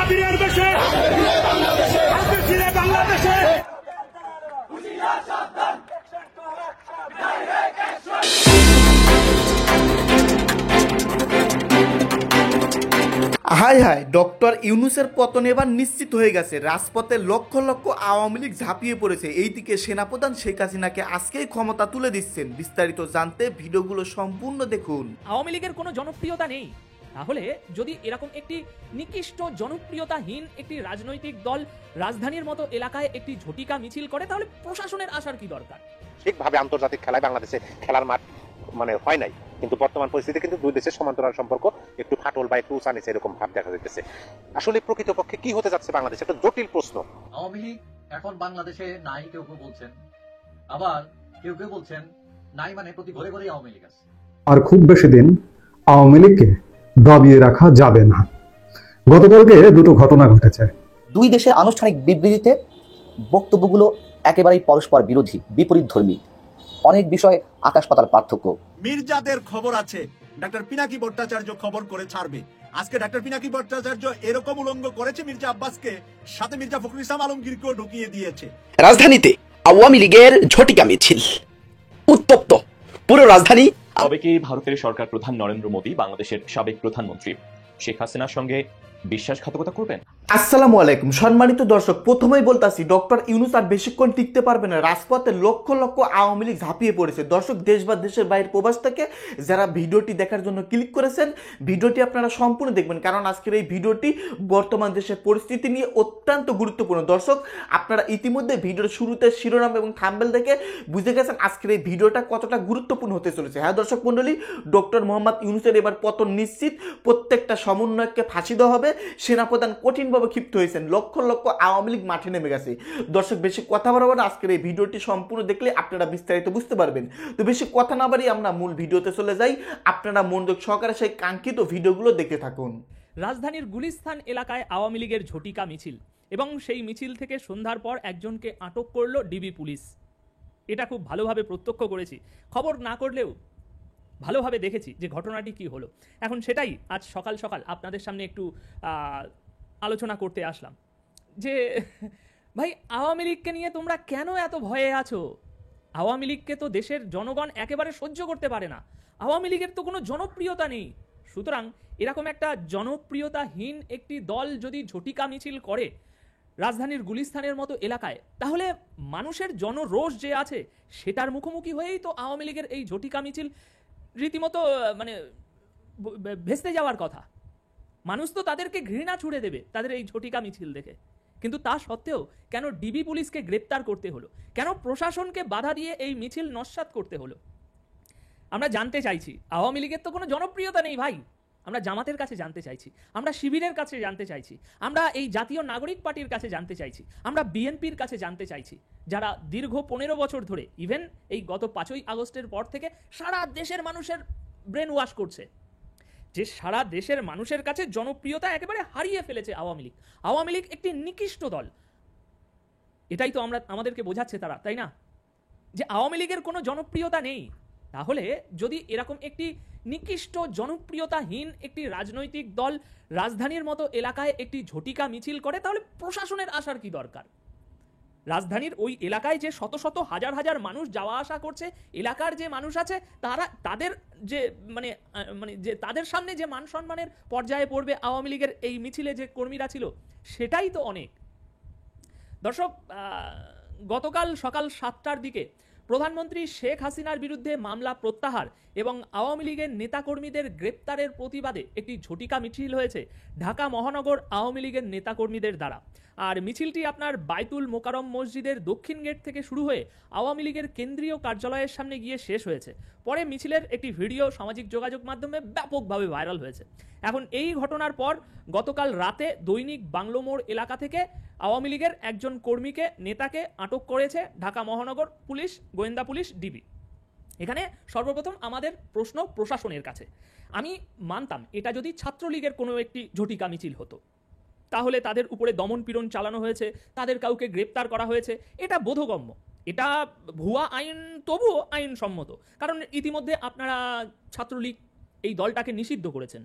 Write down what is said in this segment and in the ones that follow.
আবিরের দেশে বাংলাদেশে হাই হাই, ডক্টর ইউনূসের পতন এবার নিশ্চিত হয়ে গেছে। রাজপথে লক্ষ লক্ষ আওয়ামী লীগ ঝাঁপিয়ে পড়েছে। এইদিকে সেনাপ্রধান শেখ হাসিনাকে আজকেই ক্ষমতা তুলে দিচ্ছেন। বিস্তারিত জানতে ভিডিওগুলো সম্পূর্ণ দেখুন। আওয়ামী লীগের কোনো জনপ্রিয়তা নেই, তাহলে যদি এরকম একটি নিকৃষ্ট জনপ্রিয়তাহীন একটি রাজনৈতিক দল রাজধানীর মতো এলাকায় একটি ঝটিকা মিছিল করে, তাহলে প্রশাসনের আসার কি দরকার? ঠিকভাবে আন্তর্জাতিক খেলায় বাংলাদেশে খেলার মাঠ হয় নাই, কিন্তু বর্তমান পরিস্থিতি কিন্তু দুই দেশের সমান্তরাল সম্পর্ক একটু ফাটল বা একটু উঁচা নিচে এরকম ভাব দেখা যাচ্ছে। আসলে প্রকৃতপক্ষে কি হতে যাচ্ছে বাংলাদেশে, একটা জটিল প্রশ্ন। আওয়ামী লীগ এখন বাংলাদেশে নাই, কেউ কেউ বলছেন, আবার কেউ কেউ বলছেন নাই, মানে প্রতি ঘরে ঘরে আওয়ামী লীগ আছে। আর খুব বেশি দিন আওয়ামী লীগকে দাবিয়ে রাখা যাবে না। গতকালকে দুটো ঘটনা ঘটেছে। দুই দেশের আনুষ্ঠানিক বিবৃতিতে বক্তব্যগুলো একেবারেই পরস্পর বিরোধী, বিপরীত ধর্মী। অনেক বিষয়ে আকাশ পাতাল পার্থক্য। মির্জাদের খবর আছে, ডাক্তার পিনাকি ভট্টাচার্য খবর করে ছাড়বে। আজকে ডাক্তার পিনাকি ভট্টাচার্য এরকম উলঙ্গ করেছে মির্জা আব্বাসকে, সাথে মির্জা ফখরুল ইসলাম আলমগীরকেও ঢুকিয়ে দিয়েছে। রাজধানীতে আওয়ামী লীগের ঝটিকা মিছিল, উত্তপ্ত পুরো রাজধানী। তবে কি ভারতের সরকার প্রধান নরেন্দ্র মোদী বাংলাদেশের সাবেক প্রধানমন্ত্রী শেখ হাসিনার সঙ্গে বিশ্বাসঘাতকতা করবেন? আসসালামু আলাইকুম সম্মানিত দর্শক, প্রথমেই বলতাছি ডক্টর ইউনূস আর বেশিক্ষণ টিকতে পারবে না। রাজপথে লক্ষ লক্ষ আওয়ামী লীগ ঝাঁপিয়ে পড়েছে। দর্শক, দেশ বা দেশের বাইরের প্রবাস থেকে যারা ভিডিওটি দেখার জন্য ক্লিক করেছেন, ভিডিওটি আপনারা সম্পূর্ণ দেখবেন, কারণ আজকের এই ভিডিওটি বর্তমান দেশের পরিস্থিতি নিয়ে অত্যন্ত গুরুত্বপূর্ণ। দর্শক, আপনারা ইতিমধ্যে ভিডিওর শুরুতে শিরোনাম এবং থাম্বনেল দেখে বুঝে গেছেন আজকের এই ভিডিওটা কতটা গুরুত্বপূর্ণ হতে চলেছে। হ্যাঁ দর্শক মণ্ডলী, ডক্টর মোহাম্মদ ইউনূসের এবার পতন নিশ্চিত। প্রত্যেকটা সমন্বয়ককে ফাঁসি দেওয়া হবে। সেনাপ্রধান কঠিনভাবে ক্ষিপ্ত হয়েছেন। লক্ষ লক্ষ আওয়ামী লীগ মাঠে নেমে গেছে। দর্শক, বেশি কথা বাড়াবো না, আজকের এই ভিডিওটি সম্পূর্ণ দেখলে আপনারা বিস্তারিত বুঝতে পারবেন। তো বেশি কথা না বাড়িয়ে আমরা মূল ভিডিওতে চলে যাই। আপনারা মনোযোগ সহকারে সেই কাঙ্ক্ষিত ভিডিওগুলো দেখতে থাকুন। রাজধানীর গুলিস্তান এলাকায় আওয়ামী লীগের ঝটিকা মিছিল, এবং সেই মিছিল থেকে সন্ধ্যার পর একজনকে আটক করলো ডিবি পুলিশ। এটা খুব ভালোভাবে প্রত্যক্ষ করেছি, খবর না করলেও ভালোভাবে দেখেছি যে ঘটনাটি কি হলো। এখন সেটাই আজ সকাল সকাল আপনাদের সামনে একটু আলোচনা করতে আসলাম যে ভাই, আওয়ামী লীগকে নিয়ে তোমরা কেন এত ভয়ে আছো? আওয়ামী লীগকে তো দেশের জনগণ একেবারে সহ্য করতে পারে না। আওয়ামী লীগের তো কোনো জনপ্রিয়তা নেই। সুতরাং এরকম একটা জনপ্রিয়তাহীন একটি দল যদি ঝটিকা মিছিল করে রাজধানীর গুলিস্তানের মতো এলাকায়, তাহলে মানুষের জনরোষ যে আছে সেটার মুখোমুখি হয়েই তো আওয়ামী লীগের এই ঝটিকা মিছিল রীতিমতো ভেস্তে যাওয়ার কথা। মানুষ তো তাদেরকে ঘৃণা ছুড়ে দেবে তাদের এই ঝটিকা মিছিল দেখে। কিন্তু তা সত্ত্বেও কেন ডিবি পুলিশকে গ্রেপ্তার করতে হলো? কেন প্রশাসনকে বাধা দিয়ে এই মিছিল নস্যাৎ করতে হলো? আমরা জানতে চাইছি। আওয়ামী লীগের তো কোনো জনপ্রিয়তা নেই ভাই। আমরা জামাতের কাছে জানতে চাইছি, আমরা শিবিরের কাছে জানতে চাইছি, আমরা এই জাতীয় নাগরিক পার্টির কাছে জানতে চাইছি, আমরা বিএনপির কাছে জানতে চাইছি, যারা দীর্ঘ 15 বছর ধরে, ইভেন এই গত 5ই আগস্টের পর থেকে সারা দেশের মানুষের ব্রেন ওয়াশ করছে, যে সারা দেশের মানুষের কাছে জনপ্রিয়তা একেবারে হারিয়ে ফেলেছে আওয়ামী লীগ। আওয়ামী লীগ একটি নিকৃষ্ট দল, এটাই তো আমাদেরকে বোঝাচ্ছে তারা, তাই না? যে আওয়ামী লীগের কোনো জনপ্রিয়তা নেই। তাহলে যদি এরকম একটি নিকৃষ্ট জনপ্রিয়তাহীন একটি রাজনৈতিক দল রাজধানীর মতো এলাকায় একটি ঝটিকা মিছিল করে, তাহলে প্রশাসনের আসার কি দরকার? রাজধানীর ওই এলাকায় যে শত শত হাজার হাজার মানুষ যাওয়া আসা করছে, এলাকার যে মানুষ আছে তাদের যে যে তাদের সামনে যে মান সম্মানের পর্যায়ে পড়বে আওয়ামী লীগের এই মিছিলে যে কর্মীরা ছিল, সেটাই তো অনেক। দর্শক, গতকাল সকাল 7টার দিকে প্রধানমন্ত্রী শেখ হাসিনার বিরুদ্ধে মামলা প্রত্যাহার এবং আওয়ামী লীগের নেতাকর্মীদের গ্রেপ্তারের প্রতিবাদে একটি ঝটিকা মিছিল হয়েছে ঢাকা মহানগর আওয়ামী লীগের নেতাকর্মীদের দ্বারা। আর মিছিলটি আপনার বাইতুল মোকাররম মসজিদের দক্ষিণ গেট থেকে শুরু হয়ে আওয়ামী লীগের কেন্দ্রীয় কার্যালয়ের সামনে গিয়ে শেষ হয়েছে। পরে মিছিলের একটি ভিডিও সামাজিক যোগাযোগ মাধ্যমে ব্যাপকভাবে ভাইরাল হয়েছে। এখন এই ঘটনার পর গতকাল রাতে দৈনিক বাংলো মোড় এলাকা থেকে আওয়ামী লীগের একজন কর্মীকে, নেতাকে আটক করেছে ঢাকা মহানগর পুলিশ, গোয়েন্দা পুলিশ, ডিবি। এখানে সর্বপ্রথম আমাদের প্রশ্ন প্রশাসনের কাছে। আমি মানতাম এটা যদি ছাত্রলীগের কোনো একটি ঝটিকা মিছিল হতো, তাহলে তাদের উপরে দমন পীড়ন চালানো হয়েছে, তাদের কাউকে গ্রেপ্তার করা হয়েছে, এটা বোধগম্য। এটা ভুয়া আইন, তবুও আইনসম্মত, কারণ ইতিমধ্যে আপনারা ছাত্রলীগ এই দলটাকে নিষিদ্ধ করেছেন।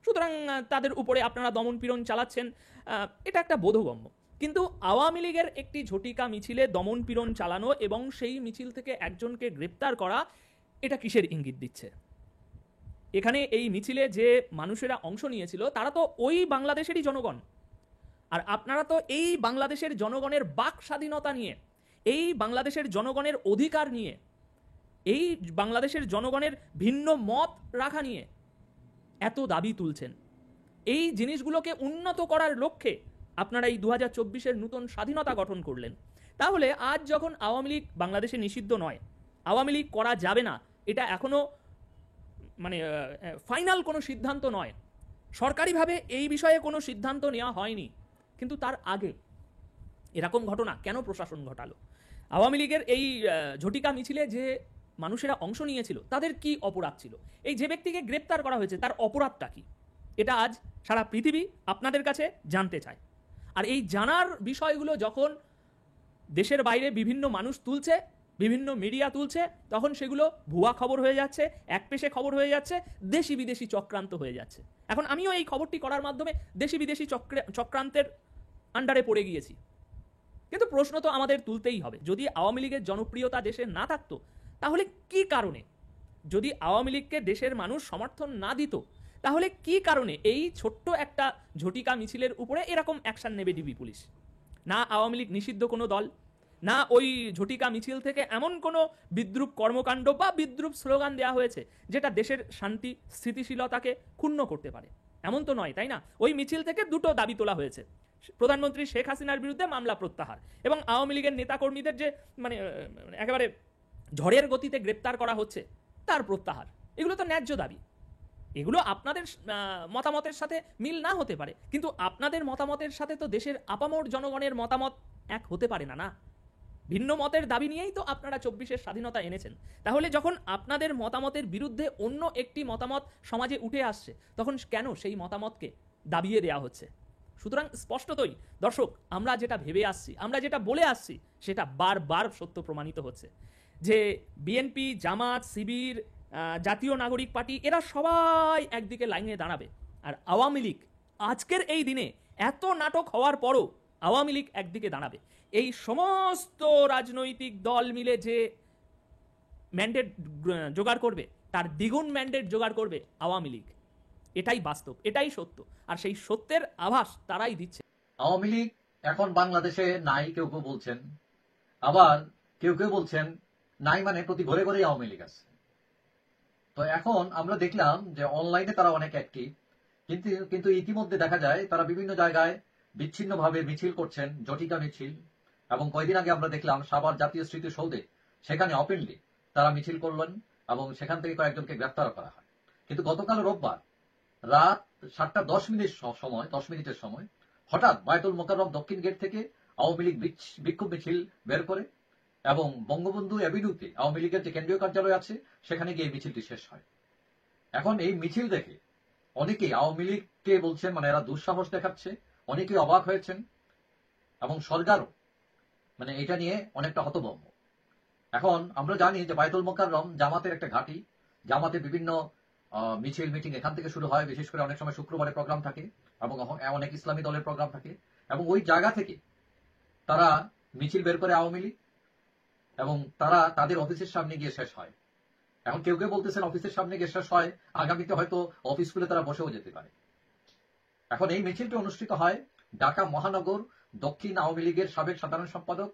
সুতরাং তাদের উপরে আপনারা দমন পীড়ন চালাচ্ছেন, এটা একটা বোধগম্য। কিন্তু আওয়ামী লীগের একটি ঝটিকা মিছিলে দমন পীড়ন চালানো এবং সেই মিছিল থেকে একজনকে গ্রেপ্তার করা, এটা কিসের ইঙ্গিত দিচ্ছে? এখানে এই মিছিলে যে মানুষেরা অংশ নিয়েছিল তারা তো ওই বাংলাদেশেরই জনগণ, আর আপনারা তো এই বাংলাদেশের জনগণের বাক স্বাধীনতা নিয়ে, এই বাংলাদেশের জনগণের অধিকার নিয়ে, এই বাংলাদেশের জনগণের ভিন্ন মত রাখা নিয়ে এত দাবি তুলছেন। এই জিনিসগুলোকে উন্নত করার লক্ষ্যে আপনারা এই 2024-এর নতুন স্বাধীনতা গঠন করলেন। তাহলে আজ যখন আওয়ামী লীগ বাংলাদেশে নিষিদ্ধ নয়, আওয়ামী লীগ করা যাবে না, এটা এখনো মানে ফাইনাল কোনো সিদ্ধান্ত নয়, সরকারিভাবে এই বিষয়ে কোনো সিদ্ধান্ত নেওয়া হয়নি, কিন্তু তার আগে এরকম ঘটনা কেন প্রশাসন ঘটালো? আওয়ামী লীগের এই ঝটিকা মিছিলে যে মানুষেরা অংশ নিয়েছিল তাদের কি অপরাধ ছিল? এই যে ব্যক্তিকে গ্রেপ্তার করা হয়েছে তার অপরাধটা কি? এটা আজ সারা পৃথিবী আপনাদের কাছে জানতে চায়। আর এই জানার বিষয়গুলো যখন দেশের বাইরে বিভিন্ন মানুষ তুলছে, বিভিন্ন মিডিয়া তুলছে, তখন সেগুলো ভুয়া খবর হয়ে যাচ্ছে, একপেশে খবর হয়ে যাচ্ছে, দেশি বিদেশি চক্রান্ত হয়ে যাচ্ছে। এখন আমিও এই খবরটি করার মাধ্যমে দেশি বিদেশি চক্রান্তের আন্ডারে পড়ে গিয়েছি। কিন্তু প্রশ্ন তো আমাদের তুলতেই হবে, যদি আওয়ামী লীগের জনপ্রিয়তা দেশে না থাকতো তাহলে কি কারণে, যদি আওয়ামী লীগকে দেশের মানুষ সমর্থন না দিত তাহলে কি কারণে এই ছোট্ট একটা ঝটিকা মিছিলের উপরে এরকম অ্যাকশন নেবে ডিবি পুলিশ? না আওয়ামী লীগ নিষিদ্ধ কোনো দল, না ওই ঝটিকা মিছিল থেকে এমন কোনো বিদ্রুপ কর্মকাণ্ড বা বিদ্রুপ স্লোগান দেওয়া হয়েছে যেটা দেশের শান্তি স্থিতিশীলতাকে ক্ষুণ্ণ করতে পারে, এমন তো নয়, তাই না? ওই মিছিল থেকে দুটো দাবি তোলা হয়েছে, প্রধানমন্ত্রী শেখ হাসিনার বিরুদ্ধে মামলা প্রত্যাহার এবং আওয়ামী লীগের নেতাকর্মীদের যে মানে একেবারে ঝড়ের গতিতে গ্রেপ্তার করা হচ্ছে তার প্রত্যাহার। এগুলো তো ন্যায্য দাবি, এগুলো আপনাদের মতামতের সাথে মিল না হতে পারে, কিন্তু আপনাদের মতামতের সাথে তো দেশের আপামর জনগণের মতামত এক হতে পারে না। না, ভিন্ন মতের দাবি নিয়েই তো আপনারা 24-এর স্বাধীনতা এনেছেন। তাহলে যখন আপনাদের মতামতের বিরুদ্ধে অন্য একটি মতামত সমাজে উঠে আসছে, তখন কেন সেই মতামতকে দাবিয়ে দেওয়া হচ্ছে? সুতরাং স্পষ্টতই দর্শক, আমরা যেটা ভেবে আসছি, আমরা যেটা বলে আসছি, সেটা বারবার সত্য প্রমাণিত হচ্ছে যে বিএনপি, জামাত, শিবির, জাতীয় নাগরিক পার্টি, এরা সবাই একদিকে লাইনে দাঁড়াবে, আর আওয়ামী লীগ আজকের এই দিনে এত নাটক হওয়ার পরও আওয়ামী লীগ একদিকে দাঁড়াবে। এই সমস্ত রাজনৈতিক দল মিলে যে ম্যান্ডেট জোগাড় করবে তার দ্বিগুণ ম্যান্ডেট জোগাড় করবে আওয়ামী লীগ। এটাই বাস্তব, এটাই সত্য, আর সেই সত্যের আভাস তারাই দিচ্ছে। আওয়ামী লীগ এখন বাংলাদেশে নাই, কেউ কেউ বলছেন, আবার কেউ কেউ বলছেন নাই মানে প্রতি ঘরে ঘরেই আওয়ামী লীগ আছে। তো এখন আমরা দেখলাম যে অনলাইনে তারা অনেক অ্যাক্টিভ, কিন্তু ইতিমধ্যে দেখা যায় তারা বিভিন্ন জায়গায় বিচ্ছিন্নভাবে মিছিল করছেন, জটিকা মিছিল। এবং কয়েকদিন আগে আমরা দেখলাম সাভার জাতীয় স্মৃতিসৌধে, সেখানে ওপেনলি তারা মিছিল করলেন এবং সেখান থেকে কয়েকজনকে গ্রেফতার করা হয়। কিন্তু গতকাল রোববার রাত 7:10 মিনিটের সময় হঠাৎ বায়তুল মোকাররম দক্ষিণ গেট থেকে আওয়ামী লীগ বিক্ষোভ মিছিল বের করে এবং বঙ্গবন্ধু অ্যাভিনিউতে আওয়ামী লীগের যে কেন্দ্রীয় কার্যালয় আছে সেখানে গিয়ে মিছিলটি শেষ হয়। এখন এই মিছিল দেখে অনেকেই আওয়ামী লীগকে বলছেন মানে এরা দুঃসাহস দেখাচ্ছে, অনেকেই অবাক হয়েছেন এবং সরকারও মানে এটা নিয়ে অনেকটা হতভম্ব। এখন আমরা জানি যে বায়তুল মোকাররম জামাতের একটা ঘাঁটি, জামাতে বিভিন্ন মিছিল মিটিং এখান থেকে শুরু হয়, বিশেষ করে অনেক সময় শুক্রবারে প্রোগ্রাম থাকে এবং অনেক ইসলামী দলের প্রোগ্রাম থাকে, এবং ওই জায়গা থেকে তারা মিছিল বের করে আওয়ামী লীগ এবং তারা তাদের অফিসের সামনে গিয়ে শেষ হয়। এখন কেউ কেউ বলতেছেন অফিসের সামনে গিয়ে শেষ হয়, আগামীতে হয়তো অফিস খুলে তারা বসেও যেতে পারে। এখন এই মিছিলটি অনুষ্ঠিত হয় ঢাকা মহানগর দক্ষিণ আওয়ামী লীগের সাবেক সাধারণ সম্পাদক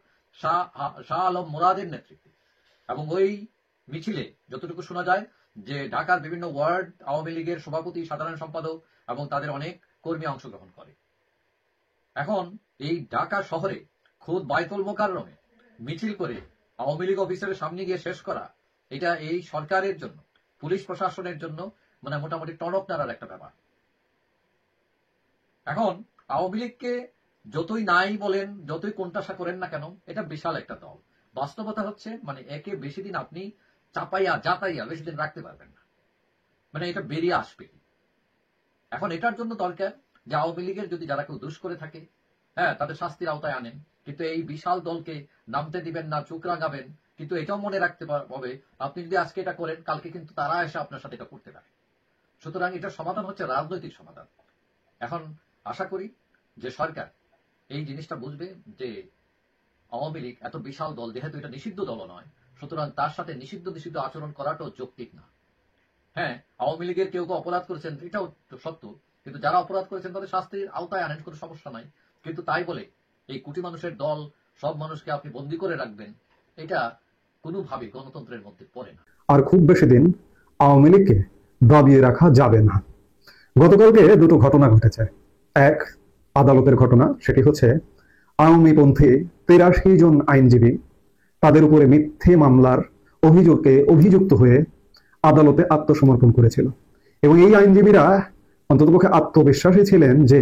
শাহ আলম মুরাদের নেতৃত্বে, এবং ওই মিছিলে যতটুকু শোনা যায় যে ঢাকার বিভিন্ন ওয়ার্ড আওয়ামী লীগের সভাপতি, সাধারণ সম্পাদক এবং তাদের অনেক কর্মী অংশগ্রহণ করে। এখন এই ঢাকা শহরে খুদ বায়তুল মোকাররমে মিছিল করে আওয়ামী লীগ অফিসের সামনে গিয়ে শেষ করা, এটা এই সরকারের জন্য, পুলিশ প্রশাসনের জন্য মানে মোটামুটি টনক নাড়ার একটা ব্যাপার। এখন আওয়ামী লীগকে যতই নাই বলেন, যতই কোণঠাসা করেন না কেন, এটা বিশাল একটা দল। বাস্তবতা হচ্ছে মানে একে বেশি দিন আপনি জাতাইয়া বেশি দিন রাখতে পারবেন না, মানে এটা বেরিয়ে আসবে। এখন এটার জন্য দরকার যে আওয়ামী লীগের যদি যারা কেউ দুষ করে থাকে, হ্যাঁ, তাদের শাস্তির আওতায় আনেন, কিন্তু এই বিশাল দলকে নামতে দিবেন না, চোখ রাঙাবেন। কিন্তু এটাও মনে রাখতে হবে, আপনি যদি আজকে এটা করেন, কালকে কিন্তু তারা এসে আপনার সাথে এটা করতে পারে। সুতরাং এটার সমাধান হচ্ছে রাজনৈতিক সমাধান। এখন আশা করি যে সরকার এই জিনিসটা বুঝবে যে আওয়ামী লীগ এত বিশাল দল, যেহেতু এটা নিষিদ্ধ দল নয়, সুতরাং তার সাথে নিষিদ্ধ আচরণ করাটাও যৌক্তিক না। হ্যাঁ, আওয়ামী লীগের কেউ অপরাধ করেছেন, এটাও সত্য, কিন্তু যারা অপরাধ করেছেন তাদের শাস্তির আওতায় আনেন, কোনো সমস্যা নাই। কিন্তু তাই বলে এই কোটি মানুষের দল, সব মানুষকে আপনি বন্দী করে রাখবেন, এটা কোনোভাবে গণতন্ত্রের মধ্যে পড়ে না। আর খুব বেশি দিন আওয়ামী লীগকে দাবিয়ে রাখা যাবে না। গতকালকে দুটো ঘটনা ঘটেছে। এক, আদালতের ঘটনা, সেটি হচ্ছে আওয়ামীপন্থী 83 জন আইনজীবী তাদের উপরে মিথ্যে মামলার অভিযুক্ত হয়ে আদালতে আত্মসমর্পণ করেছিল, এবং এই আইনজীবীরা অন্ততপক্ষে আত্মবিশ্বাসী ছিলেন যে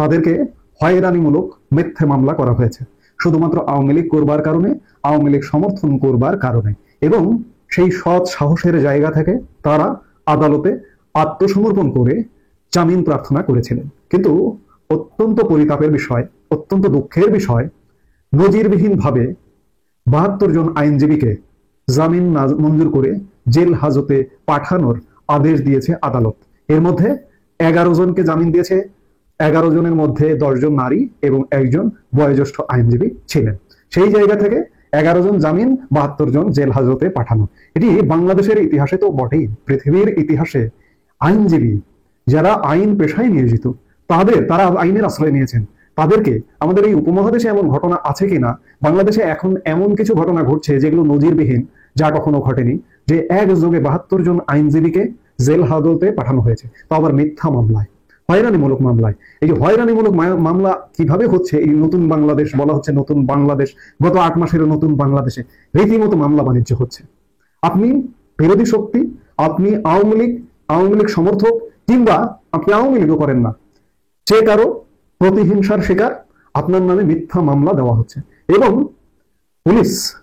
তাদেরকে হয়রানিমূলক মিথ্যে মামলা করা হয়েছে শুধুমাত্র আওয়ামী লীগ করবার কারণে, আওয়ামী লীগ সমর্থন করবার কারণে, এবং সেই সৎ সাহসের জায়গা থেকে তারা আদালতে আত্মসমর্পণ করে জামিন প্রার্থনা করেছিলেন। কিন্তু অত্যন্ত পরিতাপের বিষয়, অত্যন্ত দুঃখের বিষয়, নজিরবিহীনভাবে 72 জন আইনজীবীকে জামিন মঞ্জুর করে জেল হাজতে পাঠানোর আদেশ দিয়েছে আদালত। এর মধ্যে 11 জনকে জামিন দিয়েছে। 11 জনের মধ্যে 10 জন নারী এবং একজন বয়োজ্যেষ্ঠ আইনজীবী ছিলেন। সেই জায়গা থেকে 11 জন জামিন, 72 জন জেল হাজতে পাঠানো। এটি বাংলাদেশের ইতিহাসে তো বটেই, পৃথিবীর ইতিহাসে আইনজীবী যারা আইন পেশায় নিয়োজিত তারা আইনের আশ্রয় নিয়েছেন। তাদেরকে, আমাদের এই উপমহাদেশে এমন ঘটনা আছে কিনা, বাংলাদেশে এখন এমন কিছু ঘটনা ঘটছে যেগুলো নজিরবিহীন, যা কখনো ঘটেনি, যে একযোগে 72 জন আইনজীবীকে জেল হাজতে পাঠানো হয়েছে, তা আবার মিথ্যা মামলায়, হয়রানিমূলক মামলায়। এই যে হয়রানিমূলক মামলা কিভাবে হচ্ছে, এই নতুন বাংলাদেশ বলা হচ্ছে, নতুন বাংলাদেশ, গত 8 মাসের নতুন বাংলাদেশে রীতিমতো মামলা বাণিজ্য হচ্ছে। আপনি বিরোধী শক্তি, আপনি আওয়ামী লীগ সমর্থক, কিংবা আপনি আওয়ামী লীগও করেন না, যে কারো প্রতিহিংসার শিকার, আপনার নামে মিথ্যা মামলা দেওয়া হচ্ছে, এবং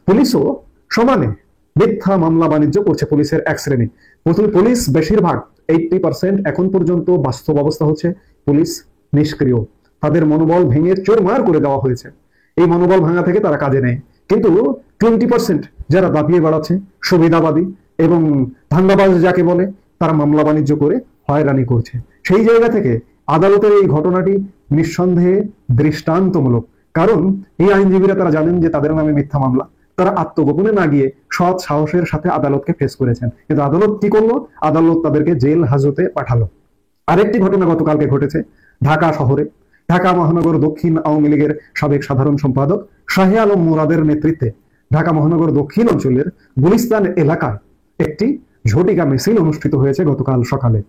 পুলিশও সমানে মিথ্যা মামলা বাণিজ্য করছে। পুলিশের এক শ্রেণী, পুলিশ বেশিরভাগ 80% এখন পর্যন্ত বাস্তব অবস্থা হচ্ছে পুলিশ নিষ্ক্রিয়, তাদের মনোবল ভেঙে চোরমার করে দেওয়া হয়েছে। এই মনোবল ভাঙা থেকে তারা কাজে নেয়, কিন্তু 20% যারা দাপিয়ে বেড়াচ্ছে, সুবিধাবাদী এবং ধান্দাবাজ যাকে বলে, তারা মামলা বাণিজ্য করে হয়রানি করছে। সেই জায়গা থেকে আদালতের এই ঘটনাটি নিঃসন্দেহে দৃষ্টান্তমূলক, কারণ এই আইনজীবীরা তারা জানেন যে তাদের নামে মিথ্যা মামলা, তারা আত্মগোপনে না গিয়ে সৎ সাহসের সাথে আদালতকে ফেস করেছেন। কিন্তু আদালত কি করলো? আদালত তাদেরকে জেল হাজতে পাঠালো। আরেকটি ঘটনা গতকালকে ঘটেছে ঢাকা শহরে। ঢাকা মহানগর দক্ষিণ আওয়ামী লীগের সাবেক সাধারণ সম্পাদক শাহে আলম মুরাদের নেতৃত্বে ঢাকা মহানগর দক্ষিণ অঞ্চলের গুলিস্তান এলাকায় একটি ঝটিকা মিছিল অনুষ্ঠিত হয়েছে গতকাল সকালে।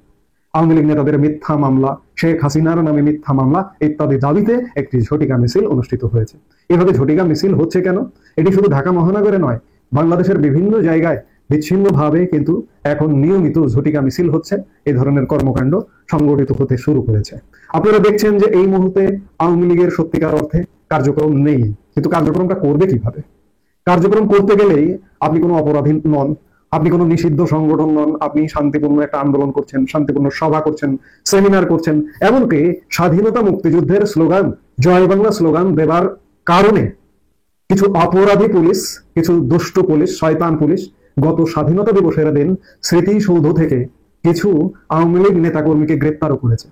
আওয়ামী লীগ নেতাদের মিথ্যা মামলা, শেখ হাসিনার নামে মিথ্যা মামলা ইত্যাদি দাবিতে একটি ঝটিকা মিছিল অনুষ্ঠিত হয়েছে। এভাবে ঝটিকা মিছিল হচ্ছে কেন? এটি শুধু ঢাকা মহানগরে নয়, বাংলাদেশের বিভিন্ন জায়গায় বিচ্ছিন্নভাবে কিন্তু এখন নিয়মিত ঝটিকা মিছিল হচ্ছে, এই ধরনের কর্মকাণ্ড সংগঠিত হতে শুরু করেছে। আপনারা দেখছেন যে এই মুহূর্তে আওয়ামী লীগের সত্যিকার অর্থে কার্যক্রম নেই, কিন্তু কার্যক্রমটা করবে কিভাবে? কার্যক্রম করতে গেলেই আপনি কোনো অপরাধী নন, আপনি কোনো নিষিদ্ধ সংগঠন নন, আপনি শান্তিপূর্ণ একটা আন্দোলন করছেন, শান্তিপূর্ণ সভা করছেন, সেমিনার করছেন, এমনকি স্বাধীনতা মুক্তিযুদ্ধের স্লোগান, জয় বাংলা স্লোগান দেবার কারণে কিছু অপরাধী পুলিশ, কিছু দুষ্ট পুলিশ, শয়তান পুলিশ গত স্বাধীনতা দিবসের দিন স্মৃতিসৌধ থেকে কিছু আওয়ামী লীগ নেতাকর্মীকে গ্রেপ্তারও করেছে।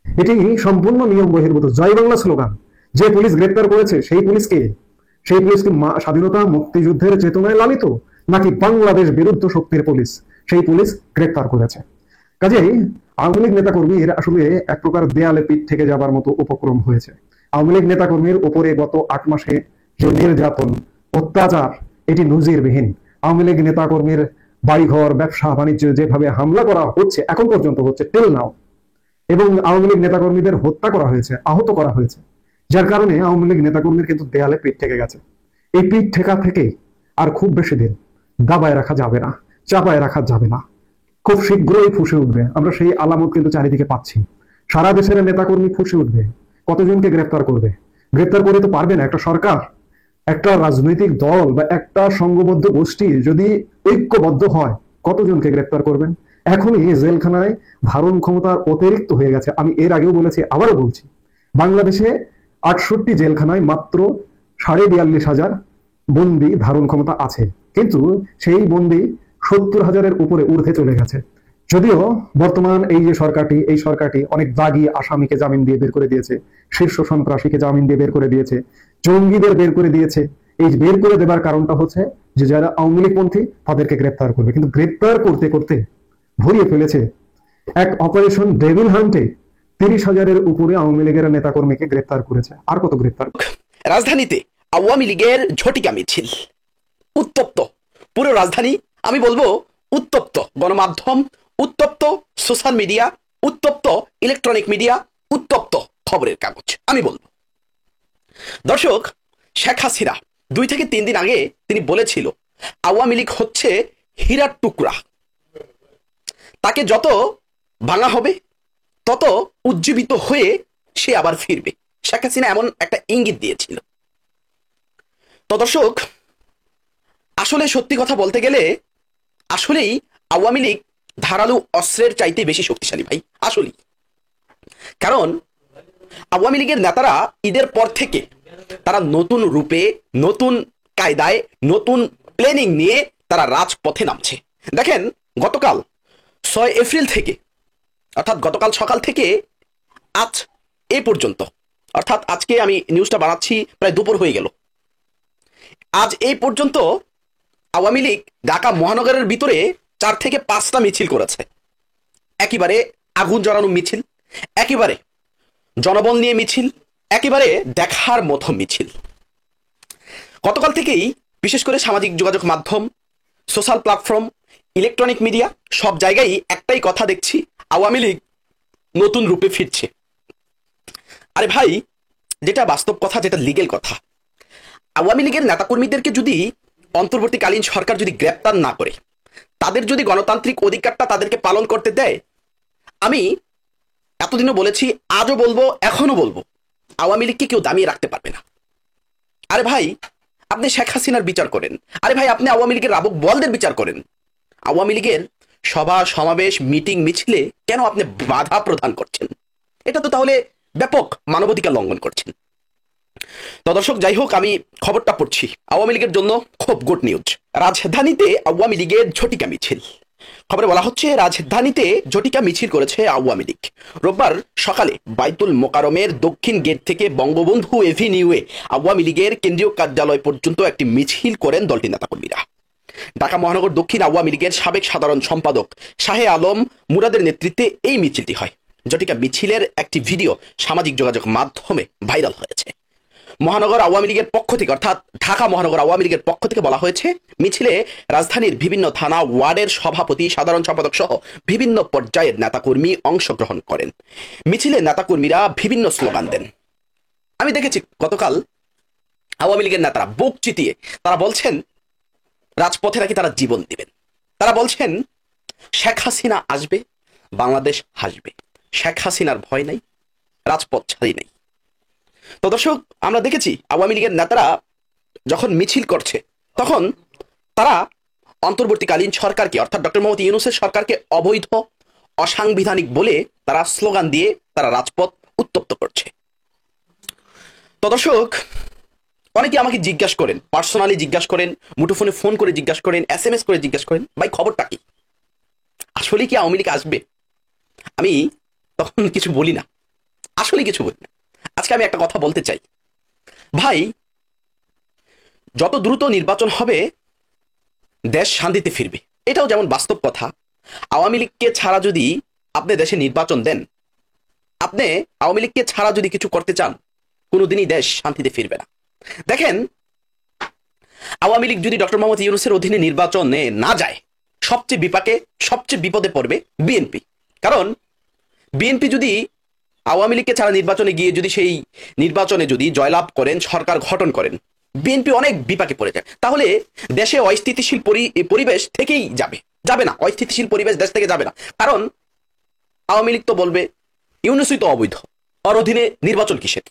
এটি সম্পূর্ণ নিয়ম বহির্ভূত। জয় বাংলা স্লোগান যে পুলিশ গ্রেপ্তার করেছে, সেই পুলিশকে স্বাধীনতা মুক্তিযুদ্ধের চেতনায় লালিত, নাকি বাংলাদেশ বিরুদ্ধ শক্তির পুলিশ, সেই পুলিশ গ্রেপ্তার করেছে। কাজেই আওয়ামী লীগ নেতাকর্মীর আসলে এক প্রকার দেয়ালে পিঠ থেকে যাবার মতো উপক্রম হয়েছে। আওয়ামী লীগ নেতাকর্মীর উপরে গত 8 মাসে যে নির্যাতন, অত্যাচার, এটি নজিরবিহীন। আওয়ামী লীগ নেতাকর্মীর বাড়িঘর, ব্যবসা বাণিজ্য যেভাবে হামলা করা হচ্ছে, এখন পর্যন্ত হচ্ছে টিল নাও, এবং আওয়ামী লীগ নেতাকর্মীদের হত্যা করা হয়েছে, আহত করা হয়েছে, যার কারণে আওয়ামী লীগ নেতাকর্মীর কিন্তু দেয়ালে পিঠ থেকে গেছে। এই পিঠ ঠেকা থেকে আর খুব বেশি দিন দাবায় রাখা যাবে না, চাপায় রাখা যাবে না, খুব শীঘ্রই ফুসে উঠবে। আমরা সেই আলামত কিন্তু চারিদিকে পাচ্ছি। সারা দেশের নেতাকর্মী ফুসে উঠবে। কতজনকে গ্রেপ্তার করবে? গ্রেপ্তার করে তো পারবে না। একটা সরকার, একটা রাজনৈতিক দল বা একটা সংঘবদ্ধ গোষ্ঠী যদি ঐক্যবদ্ধ হয়, কতজনকে গ্রেপ্তার করবেন? এখনই জেলখানায় ধারণ ক্ষমতা অতিরিক্ত হয়ে গেছে। আমি এর আগেও বলেছি, আবারও বলছি, বাংলাদেশে 68 জেলখানায় মাত্র 42,500 বন্দী ধারণ ক্ষমতা আছে, কিন্তু সেই বন্দী 70,000-এর উপরে ঊর্ধ্বে চলে গেছে। যদিও বর্তমান এই যে সরকারটি, এই সরকারটি অনেক দাগী আসামিকে জামিন দিয়ে বের করে দিয়েছে, শীর্ষ সন্ত্রাসীকে জামিন দিয়ে বের করে দিয়েছে, জঙ্গিদের বের করে দিয়েছে। এই বের করে দেবার কারণটা হচ্ছে যে যারা আওয়ামী লীগপন্থী তাদেরকে গ্রেপ্তার করবে, কিন্তু গ্রেপ্তার করতে করতে ভরিয়ে ফেলেছে এক অপারেশন ডেভিল হান্টে 30,000-এর উপরে আওয়ামী লীগের নেতাকর্মীকে গ্রেপ্তার করেছে। আর কত গ্রেপ্তার? রাজধানীতে আওয়ামী লীগের ঝটিকা মিছিল, উত্তপ্ত পুরো রাজধানী। আমি বলবো উত্তপ্ত গণমাধ্যম, উত্তপ্ত সোশ্যাল মিডিয়া, উত্তপ্ত ইলেকট্রনিক মিডিয়া, উত্তপ্ত খবরের কাগজ। আমি বলবো দর্শক, শেখ হাসিনা 2 থেকে 3 দিন আগে তিনি বলেছিল আওয়ামী লীগ হচ্ছে হীরার টুকরা, তাকে যত ভাঙা হবে তত উজ্জীবিত হয়ে সে আবার ফিরবে। শেখ হাসিনা এমন একটা ইঙ্গিত দিয়েছিল। তো দর্শক, আসলে সত্যি কথা বলতে গেলে আসলেই আওয়ামী লীগ ধারালো অস্ত্রের চাইতে বেশি শক্তিশালী ভাই, আসলেই। কারণ আওয়ামী লীগের নেতারা ঈদের পর থেকে তারা নতুন রূপে, নতুন কায়দায়, নতুন প্ল্যানিং নিয়ে তারা রাজপথে নামছে। দেখেন, গতকাল 6 এপ্রিল থেকে, অর্থাৎ গতকাল সকাল থেকে আজ এ পর্যন্ত, অর্থাৎ আজকে আমি নিউজটা বানাচ্ছি প্রায় দুপুর হয়ে গেল, আজ এই পর্যন্ত আওয়ামী লীগ ঢাকা মহানগরের ভিতরে 4 থেকে 5টা মিছিল করেছে। একেবারে আগুন জ্বালানো মিছিল, একেবারে জনবল নিয়ে মিছিল, একেবারে দেখার মতো মিছিল। গতকাল থেকেই বিশেষ করে সামাজিক যোগাযোগ মাধ্যম, সোশ্যাল প্ল্যাটফর্ম, ইলেকট্রনিক মিডিয়া সব জায়গায় একটাই কথা দেখছি, আওয়ামী লীগ নতুন রূপে ফিরছে। আরে ভাই, যেটা বাস্তব কথা, যেটা লিগেল কথা, আওয়ামী লীগের নেতাকর্মীদেরকে যদি অন্তর্বর্তীকালীন সরকার যদি গ্রেপ্তার না করে, তাদের যদি গণতান্ত্রিক অধিকারটা তাদেরকে পালন করতে দেয়, আমি এতদিনও বলেছি, আজও বলবো, এখনো বলবো, আওয়ামী লীগকে কেউ দামিয়ে রাখতে পারবে না। আরে ভাই, আপনি শেখ হাসিনার বিচার করেন, আরে ভাই আপনি আওয়ামী লীগের রাবক বলদের বিচার করেন, আওয়ামী লীগের সভা সমাবেশ মিটিং মিছিলে কেন আপনি বাধা প্রদান করছেন? এটা তো তাহলে ব্যাপক মানবাধিকার লঙ্ঘন করছেন। তো দর্শক, যাই হোক, আমি খবরটা পড়ছি, আওয়ামী লীগের জন্য খুব গুড নিউজ। রাজধানীতে আওয়ামী লীগের ঝটিকা মিছিল। খবরে বলা হচ্ছে রাজধানীতে ঝটিকা মিছিল করেছে আওয়ামী লীগ। রোববার সকালে বাইতুল মোকাররমের দক্ষিণ গেট থেকে বঙ্গবন্ধু এভিনিউয়ে আওয়ামী লীগের কেন্দ্রীয় কার্যালয় পর্যন্ত একটি মিছিল করেন দলটির নেতাকর্মীরা। ঢাকা মহানগর দক্ষিণ আওয়ামী লীগের সাবেক সাধারণ সম্পাদক শাহে আলম মুরাদের নেতৃত্বে এই মিছিলটি হয়। ঝটিকা মিছিলের একটি ভিডিও সামাজিক যোগাযোগ মাধ্যমে ভাইরাল হয়েছে। মহানগর আওয়ামী লীগের পক্ষ থেকে, অর্থাৎ ঢাকা মহানগর আওয়ামী লীগের পক্ষ থেকে বলা হয়েছে, মিছিলে রাজধানীর বিভিন্ন থানা ওয়ার্ডের সভাপতি, সাধারণ সম্পাদক সহ বিভিন্ন পর্যায়ের নেতাকর্মী অংশগ্রহণ করেন। মিছিলে নেতাকর্মীরা বিভিন্ন স্লোগান দেন। আমি দেখেছি গতকাল আওয়ামী লীগের নেতারা বুক চিতিয়ে তারা বলছেন রাজপথে নাকি তারা জীবন দিবেন। তারা বলছেন শেখ হাসিনা আসবে, বাংলাদেশ হাসবে, শেখ হাসিনার ভয় নাই, রাজপথ ছাড়ি নাই। তো দর্শক, আমরা দেখেছি আওয়ামী লীগের নেতারা যখন মিছিল করছে তখন তারা অন্তর্বর্তীকালীন সরকারকে, অর্থাৎ ডক্টর মোহাম্মদ ইউনূসের সরকারকে অবৈধ, অসাংবিধানিক বলে তারা স্লোগান দিয়ে তারা রাজপথ উত্তপ্ত করছে। তো দর্শক, অনেকে আমাকে জিজ্ঞাসা করেন, পার্সোনালি জিজ্ঞাসা করেন, মুঠোফোনে ফোন করে জিজ্ঞাসা করেন, SMS করে জিজ্ঞাসা করেন, ভাই খবরটা কি, আসলে কি আওয়ামী লীগ আসবে? আমি তখন কিছু বলি না, আসলে কিছু বলি না। আজকে আমি একটা কথা বলতে চাই, ভাই যত দ্রুত নির্বাচন হবে দেশ শান্তিতে ফিরবে, এটাও যেমন বাস্তব কথা। আওয়ামী লীগকে ছাড়া যদি আপনি দেশে নির্বাচন দেন, আপনি আওয়ামী লীগকে ছাড়া যদি কিছু করতে চান, কোনোদিনই দেশ শান্তিতে ফিরবে না। দেখেন, আওয়ামী লীগ যদি ডক্টর মোহাম্মদ ইউনূসের অধীনে নির্বাচনে না যায়, সবচেয়ে বিপদে পড়বে বিএনপি। কারণ বিএনপি যদি আওয়ামী লীগকে ছাড়া নির্বাচনে গিয়ে যদি সেই নির্বাচনে যদি জয়লাভ করেন, সরকার গঠন করেন, বিএনপি অনেক বিপাকে পড়ে যায়। তাহলে দেশে অস্থিতিশীল পরিবেশ থেকেই যাবে না, অস্থিতিশীল পরিবেশ দেশ থেকে যাবে না। কারণ আওয়ামী লীগ তো বলবে ইউনূসই তো অবৈধ, ওর অধীনে নির্বাচন কিসের।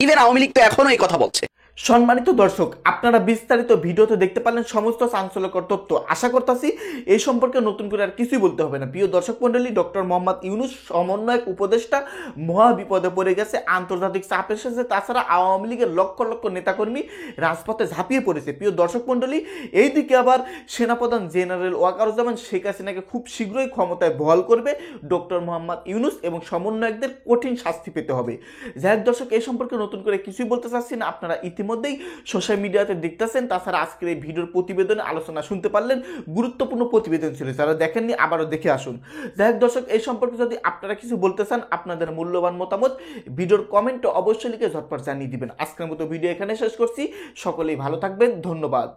ইভেন আওয়ামী লীগ তো এখনো এই কথা বলছে। সম্মানিত দর্শক, আপনারা বিস্তারিত ভিডিওতে দেখতে পারলেন সমস্ত চাঞ্চল্যকর তথ্য। আশা করতেছি এই সম্পর্কে নতুন করে আর কিছুই বলতে হবে না। প্রিয় দর্শক মন্ডলী, ডক্টর মোহাম্মদ ইউনূস সমন্বয়ক উপদেষ্টা মহা বিপদে পড়ে গেছে, আন্তর্জাতিক চাপ এসেছে। তাছাড়া আওয়ামী লীগের লক্ষ লক্ষ নেতাকর্মী রাজপথে ঝাঁপিয়ে পড়েছে। প্রিয় দর্শক মন্ডলী, এইদিকে আবার সেনাপ্রধান জেনারেল ওয়াকারুজ্জামান শেখ হাসিনাকে খুব শীঘ্রই ক্ষমতায় বহাল করবে ডক্টর মোহাম্মদ ইউনূস এবং সমন্বয়কদের কঠিন শাস্তি পেতে হবে। যাই হোক দর্শক, এই সম্পর্কে নতুন করে কিছুই বলতে চাচ্ছি না, আপনারা ইতিমধ্যেই সোশ্যাল মিডিয়াতে দেখতেছেন। তাছাড়া আজকের এই ভিডিওর প্রতিবেদনে আলোচনা শুনতে পারলেন, গুরুত্বপূর্ণ প্রতিবেদন ছিল। যারা দেখেননি আবারও দেখে আসুন। যাই হোক দর্শক, এই সম্পর্কে যদি আপনারা কিছু বলতে চান, আপনাদের মূল্যবান মতামত ভিডিওর কমেন্টে অবশ্যই লিখে ঝটপট জানিয়ে দিবেন। আজকের মতো ভিডিও এখানে শেষ করছি। সকলেই ভালো থাকবেন, ধন্যবাদ।